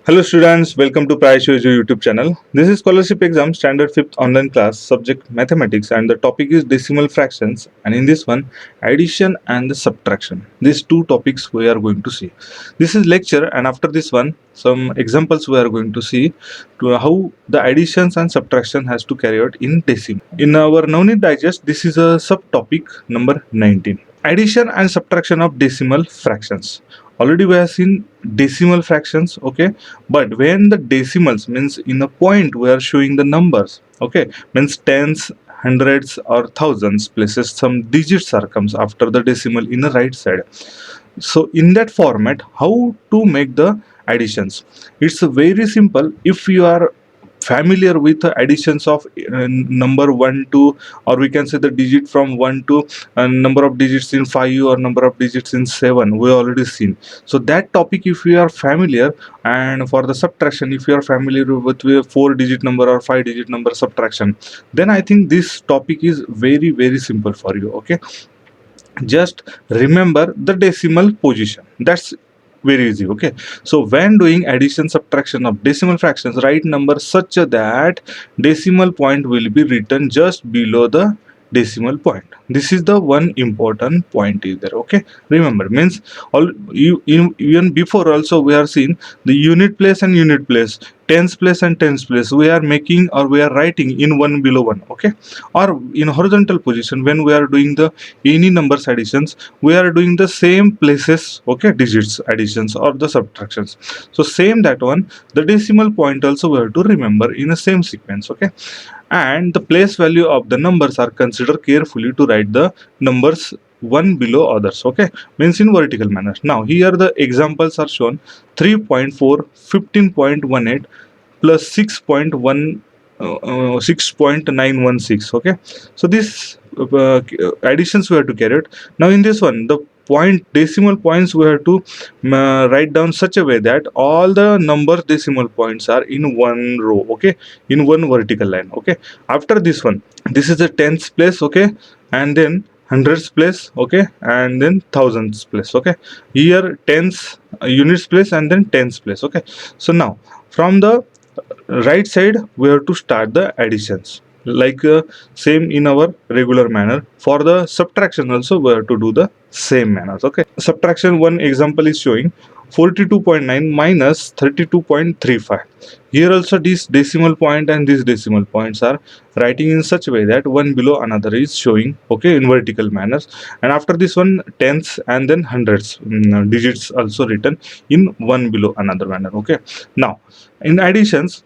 Hello students, welcome to PraescioEdu YouTube channel. This is scholarship exam standard 5th online class, subject mathematics, and the topic is decimal fractions, and in this one addition and the subtraction. These two topics we are going to see. This is lecture, and after this one some examples we are going to see to how the additions and subtraction has to carry out in decimal. In our Navneet digest, this is a subtopic number 19. Addition and subtraction of decimal fractions. Already we have seen decimal fractions, okay, but when the decimals means in a point we are showing the numbers, okay, means tens, hundreds or thousands places some digits are comes after the decimal in the right side. So in that format, how to make the additions? It's very simple. If you are familiar with the additions of number 1 to, or we can say the digit from 1 to number of digits in 5 or number of digits in 7, we already seen. So that topic if you are familiar, and for the subtraction if you are familiar with 4 digit number or 5 digit number subtraction, then I think this topic is very simple for you. Okay, just remember the decimal position. That's very easy. Okay, so when doing addition subtraction of decimal fractions, write number such that decimal point will be written just below the decimal point. This is the one important point is there. Okay, remember means all even before also we are seeing the unit place and unit place, tens place and tens place, we are making or we are writing in one below one. Okay, or in horizontal position when we are doing the any numbers additions, we are doing the same places, okay, digits additions or the subtractions. So same that one, the decimal point also we have to remember in the same sequence. Okay, and the place value of the numbers are considered carefully to write the numbers one below others. Okay, means in vertical manner. Now here the examples are shown: 3.4, 15.18 plus 6.1 6.916. Okay, so this additions we have to carry out. Now in this one, the point decimal points we have to write down such a way that all the number decimal points are in one row. Okay, in one vertical line. Okay, after this one, this is the tens place. Okay, and then hundreds place. Okay, and then thousands place. Okay, here tens units place and then tens place. Okay, so now from the right side we have to start the additions like same in our regular manner. For the subtraction also we have to do the same manners. Okay, subtraction one example is showing 42.9 minus 32.35. Here also this decimal point and these decimal points are writing in such a way that one below another is showing, okay, in vertical manners. And after this one, tens and then hundreds digits also written in one below another manner. Okay, now in additions,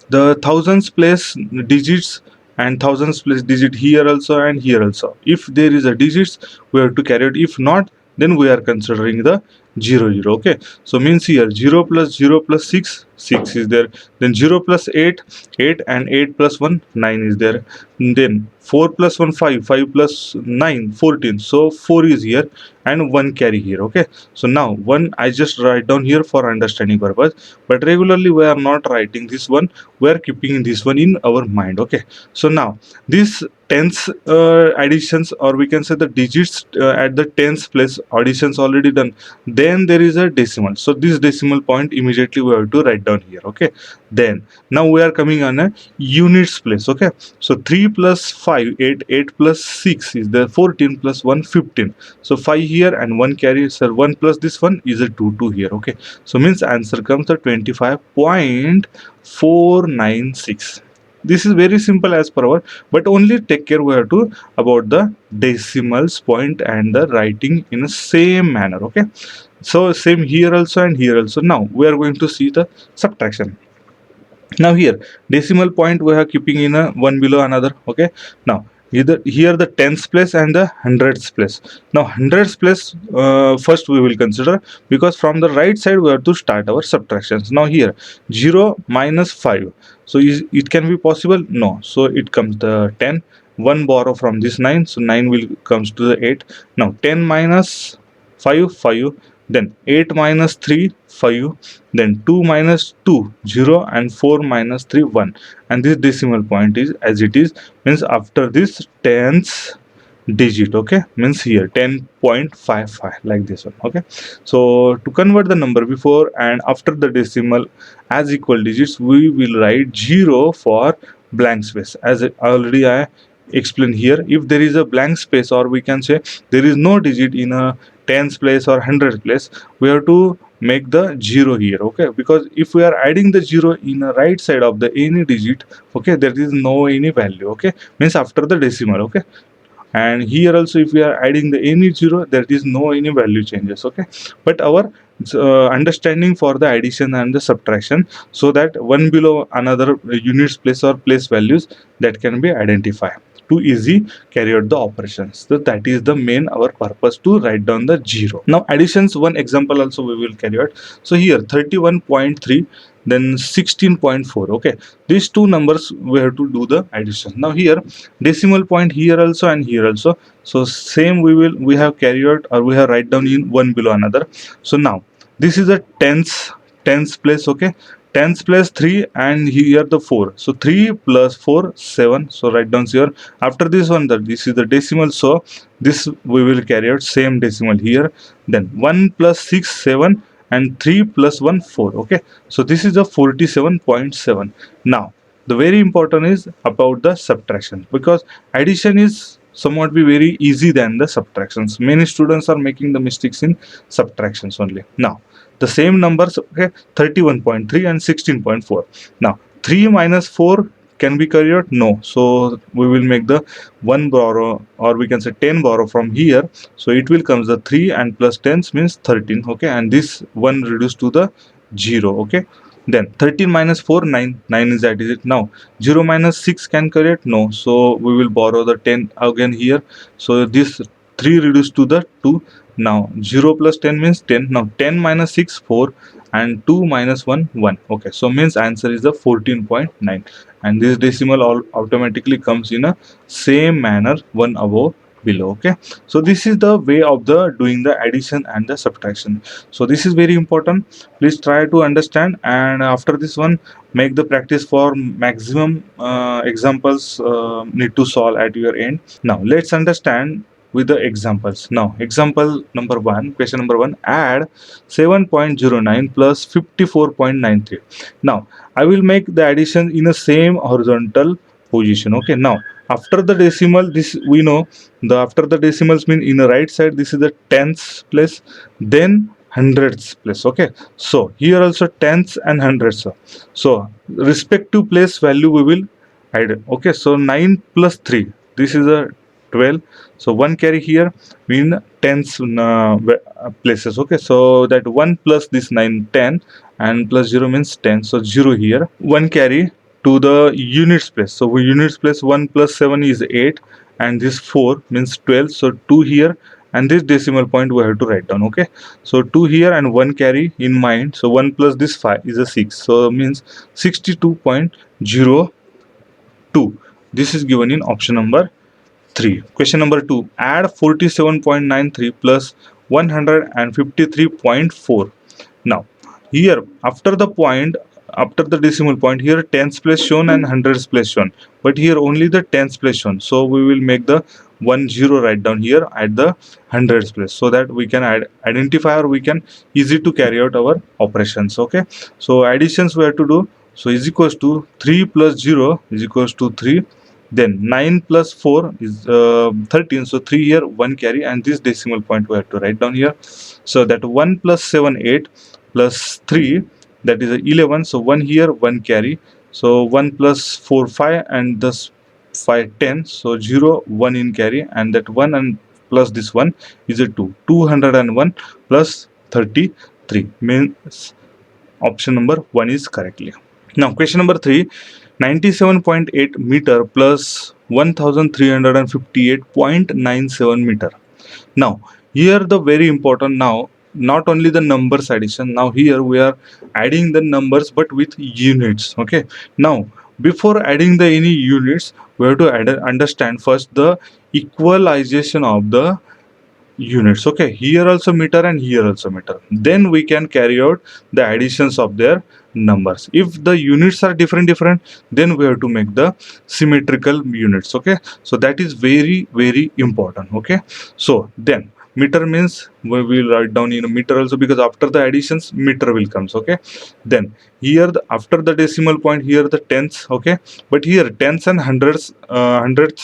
the thousands place digits and thousands place digit here also and here also. If there is a digits, we have to carry it. If not, then we are considering the 0 0. Okay, so means here 0 plus 0 plus 6, 6 is there, then 0 plus 8, 8, and 8 plus 1, 9 is there, then 4 plus 1, 5, 5 plus 9, 14. So 4 is here and 1 carry here. Okay, so now 1 I just write down here for understanding purpose, but regularly we are not writing this one, we are keeping this one in our mind. Okay, so now this tens additions, or we can say the digits at the tens place additions already done, then there is a decimal, so this decimal point immediately we have to write down here. Okay, then now we are coming on a units place. Okay, so 3 plus 5, 8, 8 plus 6 is the 14 plus 1, 15. So 5 here and 1 carry, so 1 plus this one is a 2, 2 here. Okay, so means answer comes to 25.496. This is very simple as per our, but only take care we have to about the decimals point and the writing in the same manner. Okay, so same here also and here also. Now we are going to see the subtraction. Now here decimal point we are keeping in a one below another. Okay, now either here the tens place and the hundreds place. Now hundreds place first we will consider, because from the right side we have to start our subtractions. Now here 0 minus 5, so it can be possible? No, so it comes the 10. 1 borrow from this 9, so 9 will comes to the 8. Now 10 minus 5, 5, then 8 minus 3, 5, then 2 minus 2, 0, and 4 minus 3, 1. And this decimal point is as it is, means after this tens, digit. Okay, means here 10.55 like this one. Okay, so to convert the number before and after the decimal as equal digits, we will write 0 for blank space. As already I explained here, if there is a blank space, or we can say there is no digit in a tens place or hundreds place, we have to make the 0 here. Okay, because if we are adding the 0 in the right side of the any digit, okay, there is no any value. Okay, means after the decimal. Okay, and here also if we are adding the any 0, there is no any value changes. Okay, but our understanding for the addition and the subtraction, so that one below another units place or place values, that can be identified to easy carry out the operations. So that is the main our purpose to write down the 0. Now additions, one example also we will carry out. So here 31.3, then 16.4. Okay, these two numbers we have to do the addition. Now here decimal point here also and here also, so same we have carried out, or we have write down in one below another. So now this is a tens place. Okay, tens place 3, and here the 4, so 3 plus 4 7. So write down here. After this one, that this is the decimal, so this we will carry out same decimal here. Then 1 plus 6 7, and 3 plus 1 4. Okay, so this is a 47.7. Now the very important is about the subtraction, because addition is somewhat be very easy than the subtractions. Many students are making the mistakes in subtractions only. Now the same numbers, okay, 31.3 and 16.4. Now 3 minus 4 can be carried out? No. So we will make the 1 borrow, or we can say 10 borrow from here. So it will comes the 3 and plus 10 means 13. Okay, and this 1 reduced to the 0. Okay, then 13 minus 4 9. 9 is that is it. Now 0 minus 6 can correct? No. So we will borrow the 10 again here. So this 3 reduced to the 2. Now 0 plus 10 means 10. Now 10 minus 6 4, and 2 minus 1 1. Okay, so means answer is the 14.9, and this decimal all automatically comes in a same manner, one above below. Okay, so this is the way of the doing the addition and the subtraction. So this is very important. Please try to understand, and after this one, make the practice for maximum examples need to solve at your end. Now let's understand with the examples. Now example number 1, question number 1, add 7.09 plus 54.93. Now I will make the addition in the same horizontal position. Okay, now after the decimal, this we know, the after the decimals mean in the right side, this is the tens place, then hundreds place. Okay, so here also tens and hundreds. So respective place value we will add. Okay, so 9 plus 3, this is a 12. So 1 carry here mean tens places. Okay, so that 1 plus this 9 10, and plus 0 means 10. So 0 here, 1 carry to the units place. So we units place 1 plus 7 is 8, and this 4 means 12. So 2 here, and this decimal point we have to write down. Okay, so 2 here and 1 carry in mind. So 1 plus this 5 is a 6. So means 62.02. This is given in option number 3. Question number 2, add 47.93 plus 153.4. Now here after the point, after the decimal point, here tens place shown and hundreds place shown, but here only the tens place shown. So we will make the 10 write down here at the hundreds place, so that we can identify, or we can easy to carry out our operations. Okay, so additions we have to do. So is equals to 3 plus 0 is equals to 3. Then 9 plus 4 is 13. So 3 here, 1 carry, and this decimal point we have to write down here. So that 1 plus 7 8 plus 3, that is 11. So 1 here, 1 carry. So 1 plus 4 5, and thus 5 10. So 0 1 in carry, and that 1 and plus this 1 is a 2. 201 plus 33 means option number 1 is correctly. Now question number 3, 97.8 meter plus 1358.97 meter. Now here the very important, now not only the numbers addition, now here we are adding the numbers but with units. Okay, now before adding the any units, we have to understand first the equalization of the units. Okay, here also meter and here also meter, then we can carry out the additions of their numbers. If the units are different, then we have to make the symmetrical units. Okay, so that is very important. Okay, so then meter means we will write down in a meter also, because after the additions meter will comes. Okay, then here after the decimal point, here the tenths. Okay, but here tens and hundreds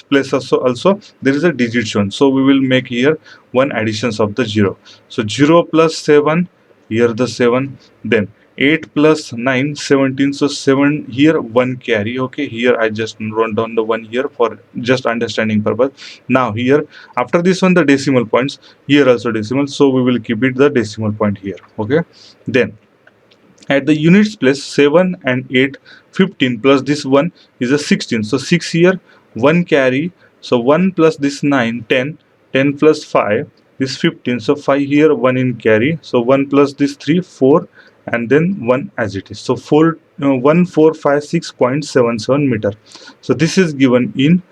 place also there is a digit shown, so we will make here one additions of the 0. So 0 plus 7, here the 7, then 8 plus 9, 17. So 7 here, 1 carry. Okay, here I just wrote down the 1 here for just understanding purpose. Now here after this one the decimal points, here also decimal, so we will keep it the decimal point here. Okay, then at the units place 7 and 8, 15 plus this 1 is a 16. So 6 here, 1 carry. So 1 plus this 9, 10, 10 plus 5 is 15. So 5 here, 1 in carry. So 1 plus this 3, 4, and then 1 as it is. So 1456.77 meter. So this is given in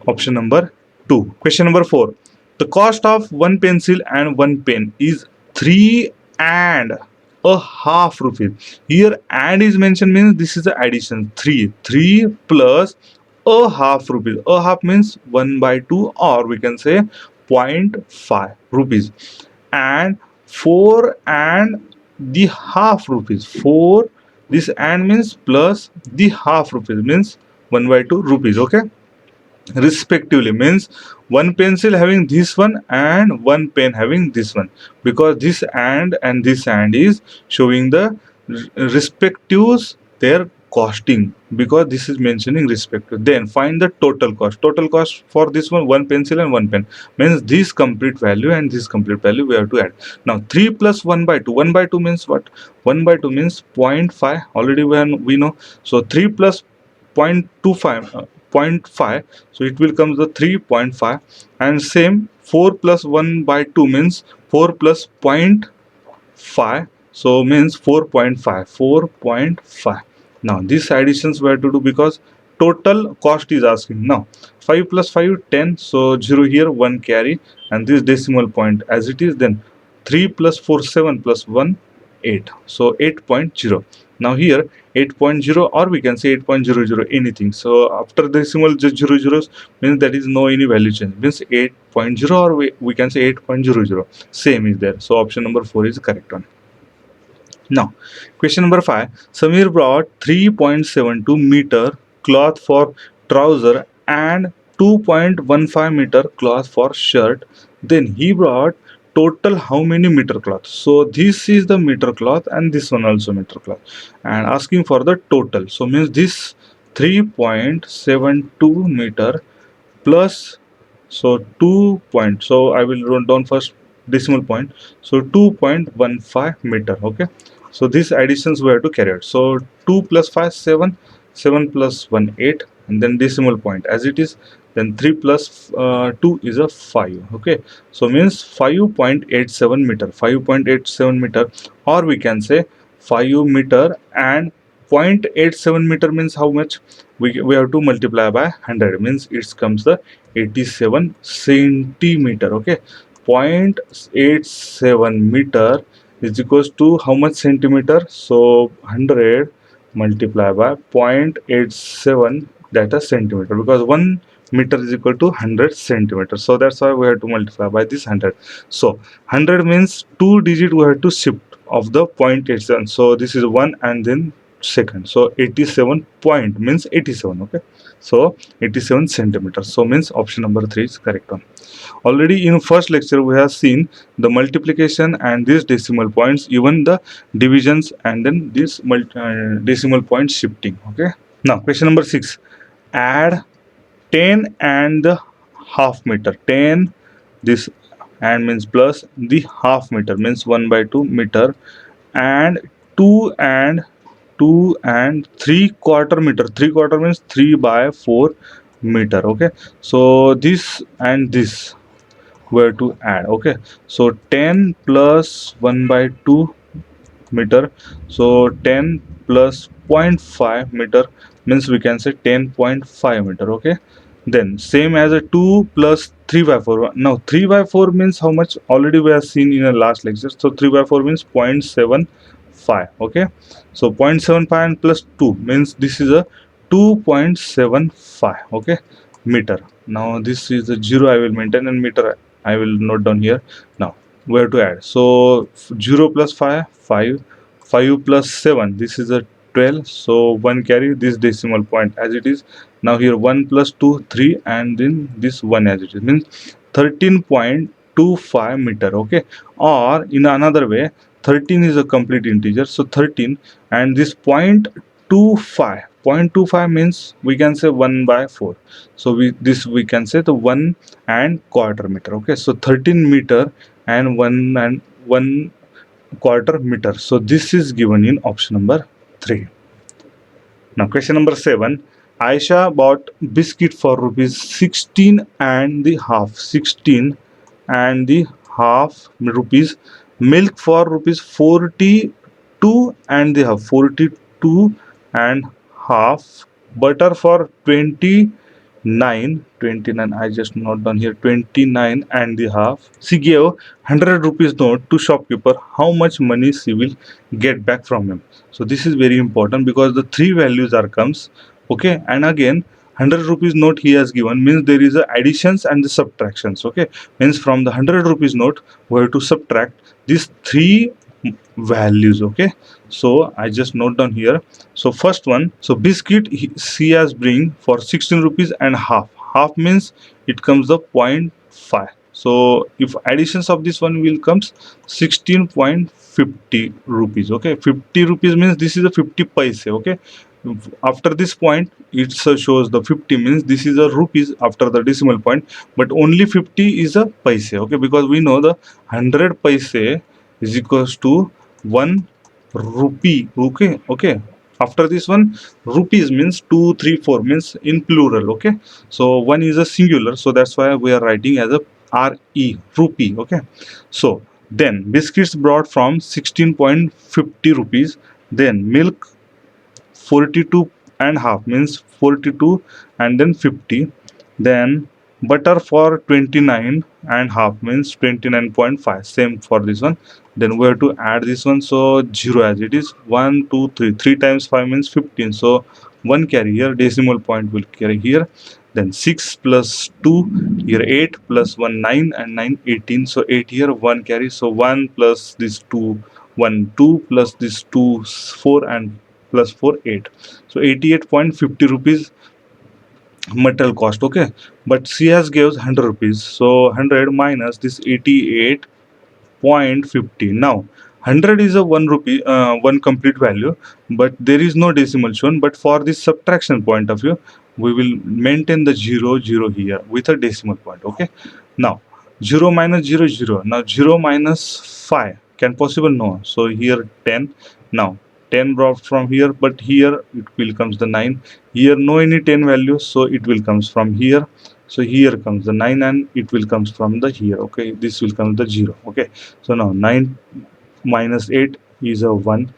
option number 2. Question number 4. The cost of one pencil and one pen is 3.5 rupees. Here and is mentioned means this is the addition. 3 plus a half rupees. A half means 1 by 2, or we can say 0.5 rupees. And 4 and the half rupees. 4, this and means plus the half rupees means 1 by 2 rupees. Okay, respectively means one pencil having this one and one pen having this one, because this and this and is showing the respectives their costing, because this is mentioning respective. Then find the total cost for this one pencil and one pen, means this complete value and this complete value we have to add. Now 3 plus 1 by 2, 1 by 2 means what? 1 by 2 means 0.5 already we know. So 3 plus 0.25 0.5, so it will come the 3.5. And same 4 plus 1 by 2 means 4 plus 0.5, so means 4.5. Now these additions we have to do, because total cost is asking. Now 5 plus 5, 10. So 0 here, 1 carry, and this decimal point as it is. Then 3 plus 4, 7 plus 1, 8. So 8.0. Now here 8.0, or we can say 8.00, anything. So after decimal just 0 zeros means that is no any value change, means 8.0, or we can say 8.00. Same is there. So option number 4 is the correct one. Now question number 5. Samir brought 3.72 meter cloth for trouser and 2.15 meter cloth for shirt. Then he brought total how many meter cloth? So this is the meter cloth and this one also meter cloth, and asking for the total. So means this 3.72 meter plus, so 2 point, so I will run down first decimal point. So 2.15 meter. Okay, so these additions we have to carry out. So 2 plus 5, 7, 7 plus 1, 8, and then decimal point as it is. Then 3 plus 2 is a 5. Okay, so means 5.87 meter, 5.87 meter, or we can say 5 meter. And 0.87 meter means how much? We have to multiply by 100, means it comes the 87 centimeter. Okay, 0.87 meter is equals to how much centimeter? So 100 multiplied by 0.87, that is centimeter, because 1 meter is equal to 100 centimeters. So that's why we have to multiply by this 100. So 100 means 2 digit we have to shift of the 0.87. So this is 1 and then second. So 87 point means 87. Okay, so 87 centimeters. So means option number 3 is correct one. Already in first lecture we have seen the multiplication and these decimal points, even the divisions, and then this decimal point shifting. Okay, now question number 6. Add 10 and the half meter. 10 this and means plus the half meter means 1 by 2 meter, and 2 and 3/4 meter. 3/4 means 3 by 4 meter. Okay, so this and this were to add. Okay, so 10 plus 1 by 2 meter, so 10 plus 0.5 meter means we can say 10.5 meter. Okay, then same as a 2 plus 3 by 4. Now 3 by 4 means how much? Already we have seen in the last lecture. So 3 by 4 means 0.75 5. Okay, so 0.75 and plus 2 means this is a 2.75. Okay, meter. Now this is the 0 I will maintain, and meter I will note down here. Now where to add? So 0 plus 5, 5, 5 plus 7, this is a 12. So 1 carry this decimal point as it is. Now here 1 plus 2, 3, and then this 1 as it is, means 13.25 meter. Okay, or in another way, 13 is a complete integer, so 13 and this 0.25. 0.25 means we can say 1 by 4. So we can say the 1 and quarter meter. Okay, so 13 meter and 1 quarter meter. So this is given in option number 3. Now question number 7. Aisha bought biscuit for rupees 16 and the half. 16 and the half rupees. Milk for rupees 42 and the half. 42 and half. Butter for 29. I just note down here 29 and the half. She gave 100 rupees note to shopkeeper. How much money she will get back from him? So this is very important because the three values are comes. Okay, and again 100 rupees note he has given means there is a additions and the subtractions. Okay, means from the 100 rupees note we have to subtract these three values. Okay, so I just note down here. So first one, so biscuit she has bring for 16 rupees and half. Half means it comes the 0.5. So if additions of this one will comes 16.50 rupees. Okay, 50 rupees means this is a 50 paise. Okay, after this point it shows the 50 means this is a rupees after the decimal point, but only 50 is a paise. Okay, because we know the 100 paise is equals to 1 rupee. Okay, after this one rupees means 2 3 4 means in plural. Okay, so one is a singular, so that's why we are writing as a re, rupee. Okay, so then biscuits brought from 16.50 rupees. Then milk 42 and half means 42 and then 50. Then butter for 29 and half means 29.5, same for this one. Then we have to add this one, so 0 as it is. 1 2 3, 3 times 5 means 15, so 1 carry here, decimal point will carry here. Then 6 plus 2 here, 8 plus 1 9, and 9 18, so 8 here, 1 carry, so 1 plus this 2 1 2 plus this 2 4, and plus 4 8, so 88.50 rupees material cost. Okay, but she has gives 100 rupees, so 100 minus this 88.50. Now 100 is a 1 rupee, one complete value, but there is no decimal shown. But for this subtraction point of view, we will maintain the 0 0 here with a decimal point. Okay, now 0 minus 0 0. Now 0 minus 5 can possible? No, so here 10. Now 10 brought from here, but here it will comes the 9. Here no any 10 values, so it will comes from here. So here comes the 9 and it will comes from the here. Okay, this will come the 0. Okay, so now 9 minus 8 is a 1.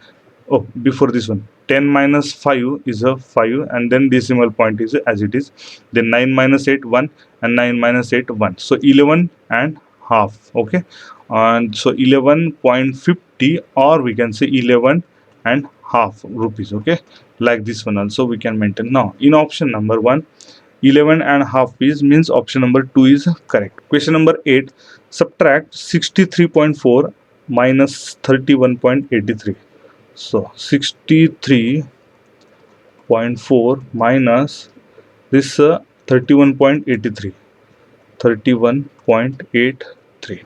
Oh, before this one 10 minus 5 is a 5, and then decimal point is as it is. Then 9 minus 8 1, and 9 minus 8 1, so 11 and half. Okay, and so 11.50, or we can say 11 and half rupees. Okay, like this one also we can maintain. Now in option number 1, 11 and half piece means option number 2 is correct. Question number 8. Subtract 63.4 minus 31.83. So 63.4 minus this 31.83. 31.83.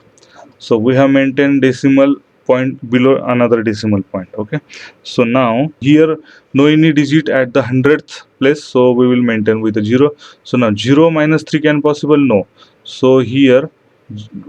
So we have maintained decimal point below another decimal point. Okay, so now here no any digit at the 100th place, so we will maintain with a 0. So now 0 minus 3 can possible? No. So here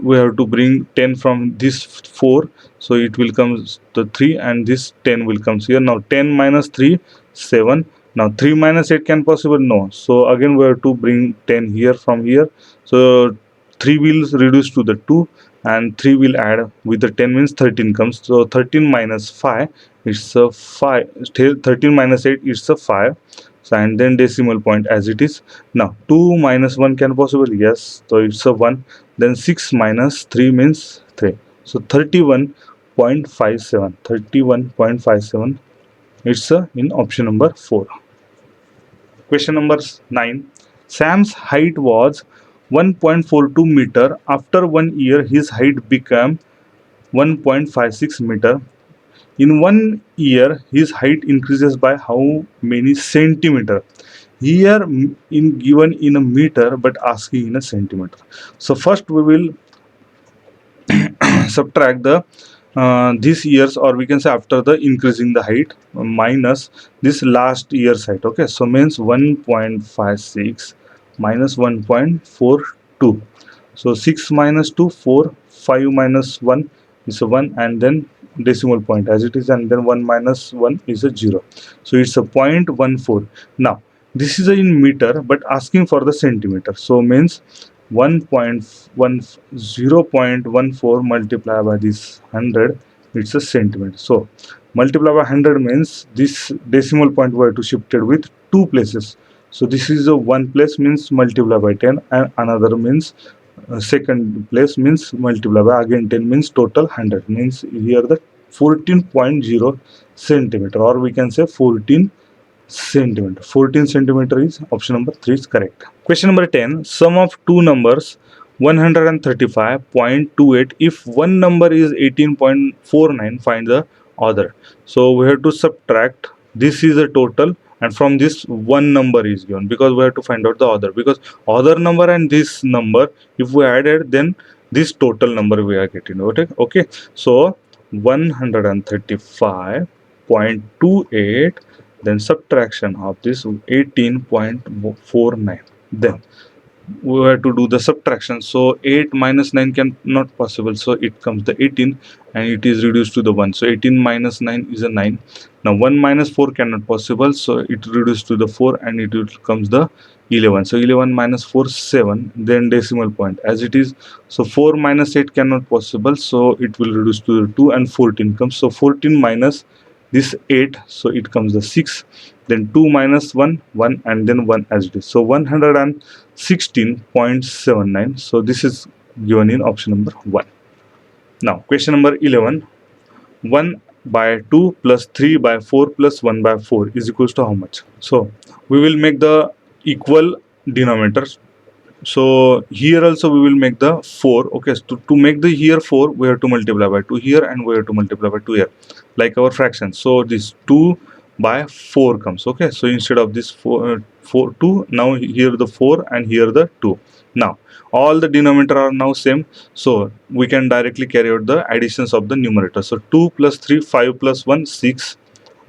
we have to bring 10 from this 4, so it will come the 3, and this 10 will comes here. Now 10 minus 3 7. Now 3 minus 8 can possible? No. So again we have to bring 10 here from here, so 3 will reduce to the 2, and 3 will add with the 10 means 13 comes. So 13 minus 5 it's a 5. 13 minus 8 it's a 5. So and then decimal point as it is. Now 2 minus 1 can possible? Yes, so it's a 1. Then 6 minus 3 means 3, so 31.83 31.57. 31.57. It's in option number 4. Question number 9. Sam's height was 1.42 meter. After 1 year, his height became 1.56 meter. In 1 year, his height increases by how many centimeter? Here in given in a meter, but asking in a centimeter. So first we will subtract the this years, or we can say after the increasing the height, minus this last year's height. Okay, so means 1.56 minus 1.42. So 6 minus 2, 4, 5 minus 1 is a 1, and then decimal point as it is, and then 1 minus 1 is a 0. So it's a 0.14. Now this is in meter, but asking for the centimeter. So means 0.14 multiplied by this 100, it's a centimeter. So multiply by 100 means this decimal point we have to shift it with 2 places. So this is a 1 place means multiply by 10, and another means second place means multiply by again 10, means total 100, means here the 14.0 centimeter, or we can say 14 centimeter. 14 centimeter is option number 3 is correct. Question number 10. Sum of two numbers 135.28. If one number is 18.49, find the other. So we have to subtract. This is a total, and from this one number is given, because we have to find out the other, because other number and this number if we added, then this total number we are getting. Okay, so 135.28, then subtraction of this 18.49, then we have to do the subtraction. So 8 minus 9 can not possible, so it comes the 18, and it is reduced to the 1. So 18 minus 9 is a 9. Now 1 minus 4 cannot possible, so it reduced to the 4, and it comes the 11. So 11 minus 4, 7, then decimal point as it is. So 4 minus 8 cannot possible, so it will reduce to the 2, and 14 comes. So 14 minus this 8, so it comes the 6, then 2 minus 1, 1, and then 1 as it is. So 116.79. so this is given in option number 1. Now question number 11. 1 by 2 plus 3 by 4 plus 1 by 4 is equals to how much? So we will make the equal denominators. So here also we will make the 4. Okay, so to make the here 4, we have to multiply by 2 here, and we have to multiply by 2 here, like our fraction. So this 2 by 4 comes. Okay, so instead of this 2, now here the 4 and here the 2. Now all the denominator are now same, so we can directly carry out the additions of the numerator. So 2 plus 3, 5 plus 1, 6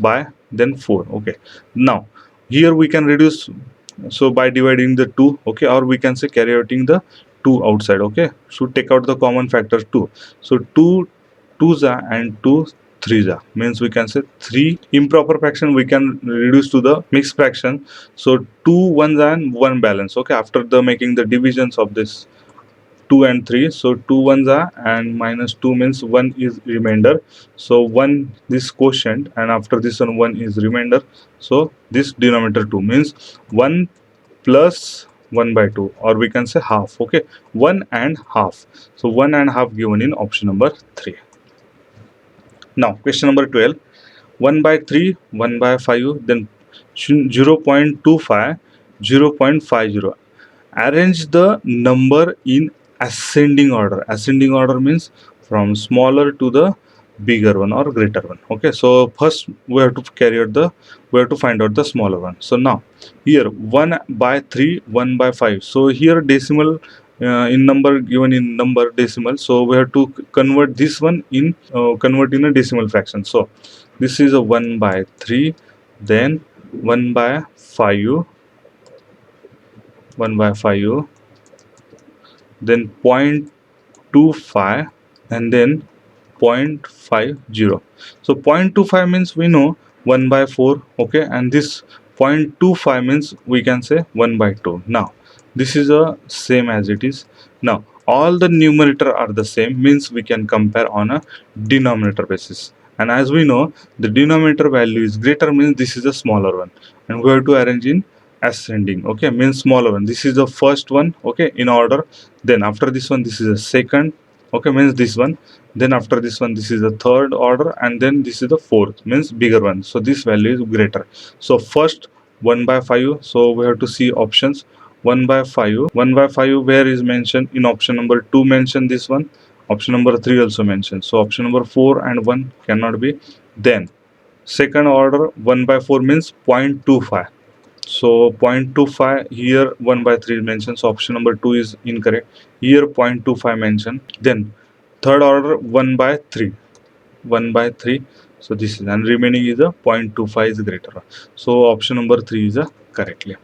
by then 4. Okay, now here we can reduce, so by dividing the 2. Okay, or we can say carry outing the 2 outside. Okay, so take out the common factor 2. So 2 2s and 2 3s means we can say 3 improper fraction we can reduce to the mixed fraction. So 2 1s and 1 balance. Okay, after the making the divisions of this 2 and 3, so 2 1s are, and minus 2 means 1 is remainder. So 1 this quotient, and after this one is remainder. So this denominator 2 means 1 plus 1 by 2, or we can say half. Okay, 1 and half. So 1 and half given in option number 3. Now question number 12. 1 by 3, 1 by 5, then 0.25, 0.50. Arrange the number in ascending order. Ascending order means from smaller to the bigger one or greater one. Okay, so first we have to find out the smaller one. So now here 1 by 3, 1 by 5. So here decimal in number given in number decimal, so we have to convert this one in convert in a decimal fraction. So this is a 1 by 3, then 1 by 5, 1 by 5, then 0.25, and then 0.50. So 0.25 means we know 1 by 4. Okay, and this 0.25 means we can say 1 by 2. Now this is a same as it is. Now all the numerator are the same, means we can compare on a denominator basis, and as we know the denominator value is greater, means this is a smaller one, and we have to arrange in ascending. Okay, means smaller one, this is the first one. Okay, in order, then after this one this is a second. Okay, means this one, then after this one this is the third order, and then this is the fourth, means bigger one. So this value is greater. So first 1 by 5, so we have to see options. 1 by 5 where is mentioned in option number 2, mention this one. Option number 3 also mentioned, so option number 4 and 1 cannot be. Then second order 1 by 4 means 0.25. So 0.25 here, 1 by 3 mentioned, so option number 2 is incorrect. Here 0.25 mentioned. Then third order 1 by 3, 1 by 3. So this is, and remaining is a 0.25 is greater. So option number 3 is a correctly.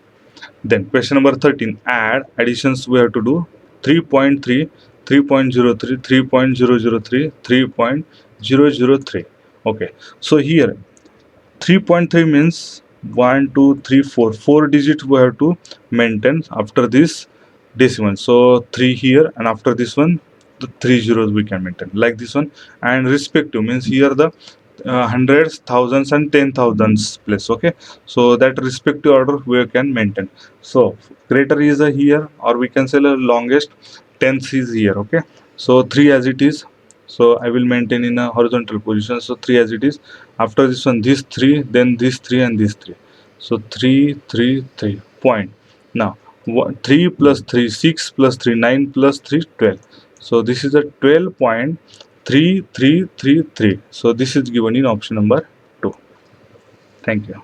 Then question number 13, add additions we have to do. 3.3, 3.03, 3.003, 3.003. Okay, so here 3.3 means 1 2 3 4 4 digits we have to maintain after this decimal. So 3 here, and after this one the 3 zeros we can maintain like this one. And respective means here the hundreds, thousands and 10,000s place. Okay, so that respective order we can maintain. So greater is a here, or we can say the longest tenth is here. Okay, so 3 as it is, so I will maintain in a horizontal position. So 3 as it is. After this one this 3, then this 3 and this 3. So 3 3 3 point. Now 3 plus 3 6 plus 3 9 plus 3 12. So this is a 12.3333. So this is given in option number 2. Thank you.